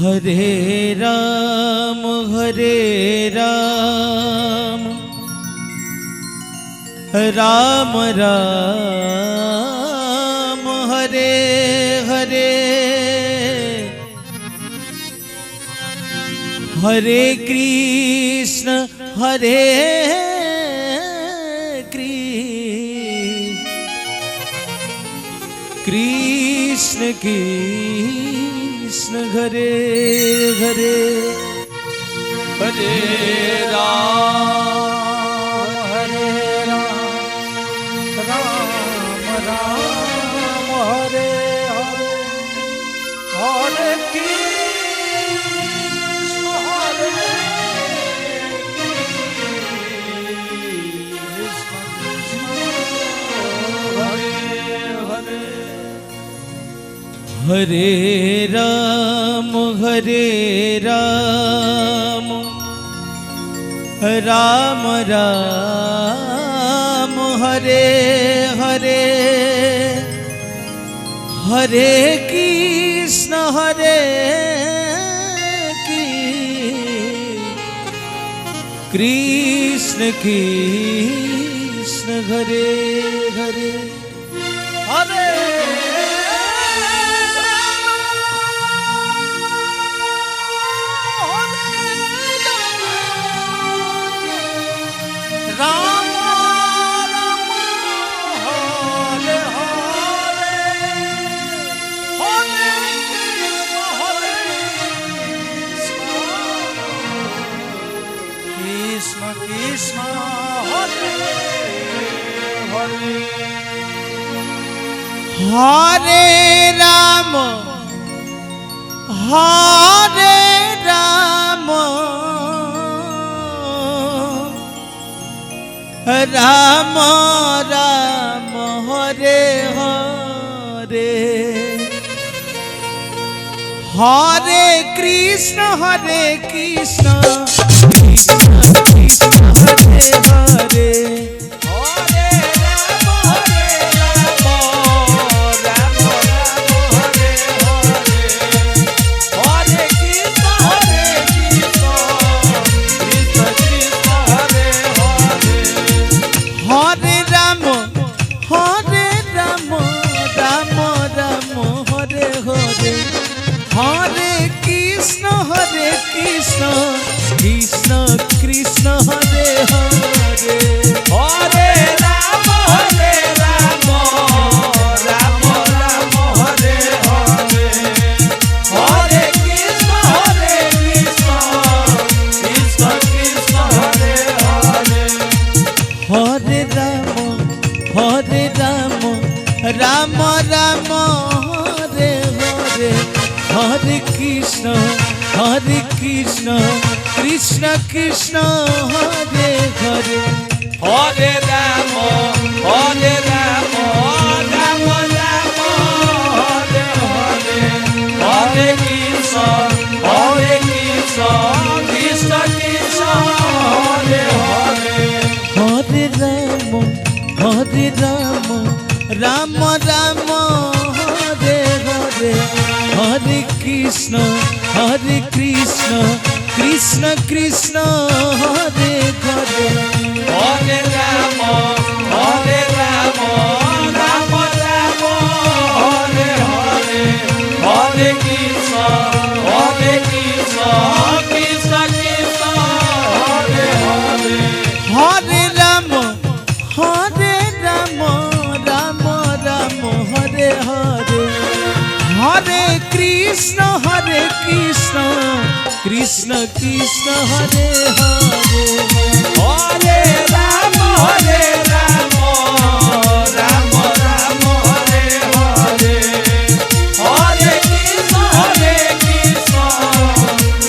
हरे राम राम राम हरे हरे हरे कृष्ण कृष्ण कृष्ण हरे हरे हरे राम राम राम हरे हरे हरे कृष्ण हरे राम राम राम हरे हरे हरे कृष्ण कृष्ण कृष्ण हरे हरे हरे राम राम हरे हरे हरे कृष्ण कृष्ण हरे हरे हरे राम राम राम हरे हरे हरे कृष्ण कृष्ण कृष्ण हरे हरे कृष्ण कृष्ण हरे हरे हरे राम राम राम हरे हरे हरे कृष्ण कृष्ण कृष्ण हरे हरे हरे राम राम राम हरे हरे हरे कृष्ण कृष्ण कृष्ण हरे हरे हरे राम राम राम हरे हरे हरे कृष्ण कृष्ण कृष्ण हरे हरे हरे राम राम राम हरे हरे हरे कृष्ण कृष्ण कृष्ण हरे हरे हरे राम राम राम हरे हरे हरे कृष्ण कृष्ण कृष्ण हरे हरे हरे राम राम राम हरे हरे हरे कृष्ण कृष्ण कृष्ण हरे हरे हरे राम राम राम हरे हरे हरे कृष्ण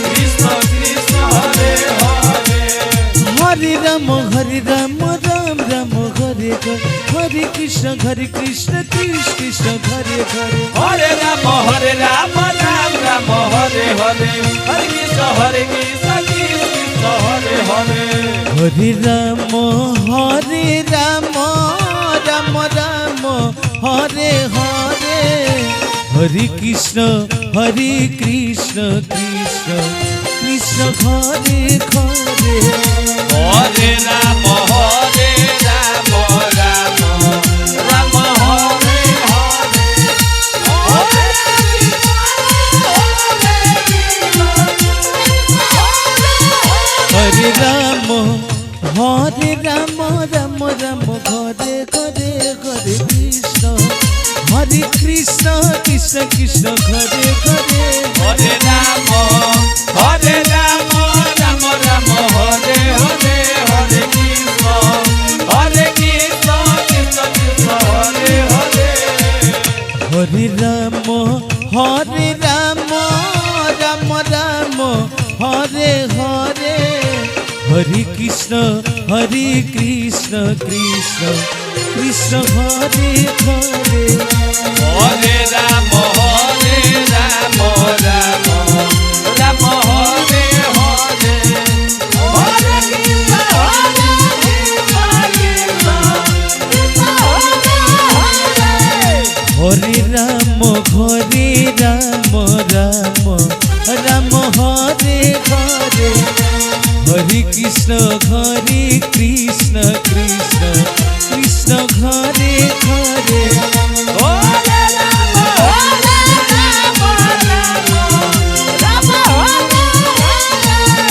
कृष्ण कृष्ण हरे हरे हरे राम राम राम हरे हरे कृष्ण कृष्ण कृष्ण हरे हरे हरे राम राम राम हरे हरे हरे कृष्ण कृष्ण हरे हरे हरे राम राम राम हरे हरे হরে কৃষ্ণ কৃষ্ণ কৃষ্ণ ঘরে ঘরে হরে রাম রাম রাম হরে হরে হরে হরে রাম রাম রাম ঘরে ঘরে হরে কৃষ্ণ কৃষ্ণ কৃষ্ণ ঘরে ঘরে হরে রাম রাম রাম হরে হরে হরে কৃষ্ণ কৃষ্ণ কৃষ্ণ হরে হরে হরে রাম রাম রাম হরে হরে হরে কৃষ্ণ কৃষ্ণ কৃষ্ণ ঘরে ঘরে হরে রাম রাম রাম হরে হরে হরে কৃষ্ণ হরে রাম রাম হরে ঘরে হরে কৃষ্ণ কৃষ্ণ কৃষ্ণ ঘরে ঘরে হরে রাম রাম হরে রাম রাম হরে হরে কৃষ্ণ কৃষ্ণ কৃষ্ণ হরে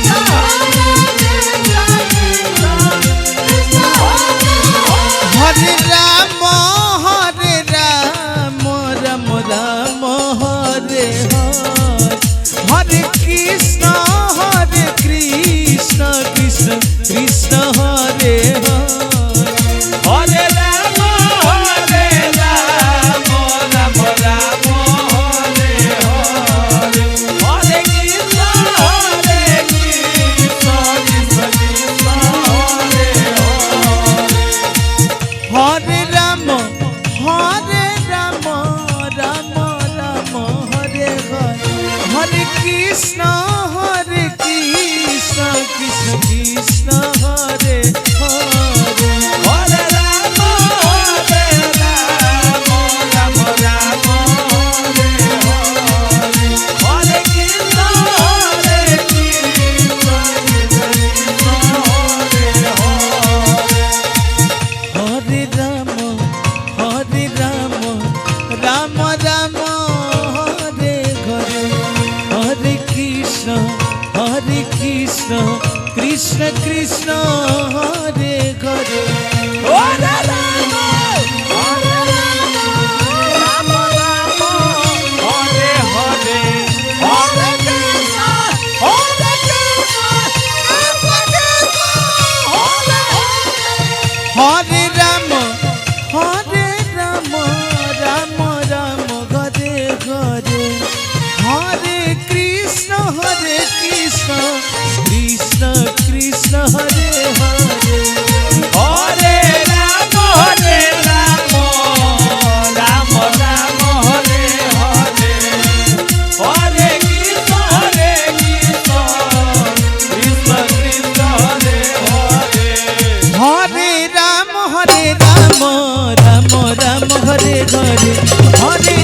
হরে রাম রাম রাম হরে হরে হরে কৃষ্ণ কৃষ্ণ কৃষ্ণ হরে হরে হরে রাম রাম রাম হরে হরে কৃষ্ণ কৃষ্ণ কৃষ্ণ হরে হরে হরে রাম রাম রাম হরে হরে হরে কৃষ্ণ কৃষ্ণ কৃষ্ণ হরে হরে হরে রাম রাম হরে ঘরে হরে কৃষ্ণ কৃষ্ণ কৃষ্ণ হরে ঘরে হরে রাম রাম হরে হরে হরে কৃষ্ণ হরে রাম রাম ঘরে ঘরে হরে কৃষ্ণ কৃষ্ণ কৃষ্ণ হরে হরে হরে রাম রাম রাম হরে হরে হরে কৃষ্ণ কৃষ্ণ কৃষ্ণ হরে হরে হরে রাম রাম হরে ঘরে হরে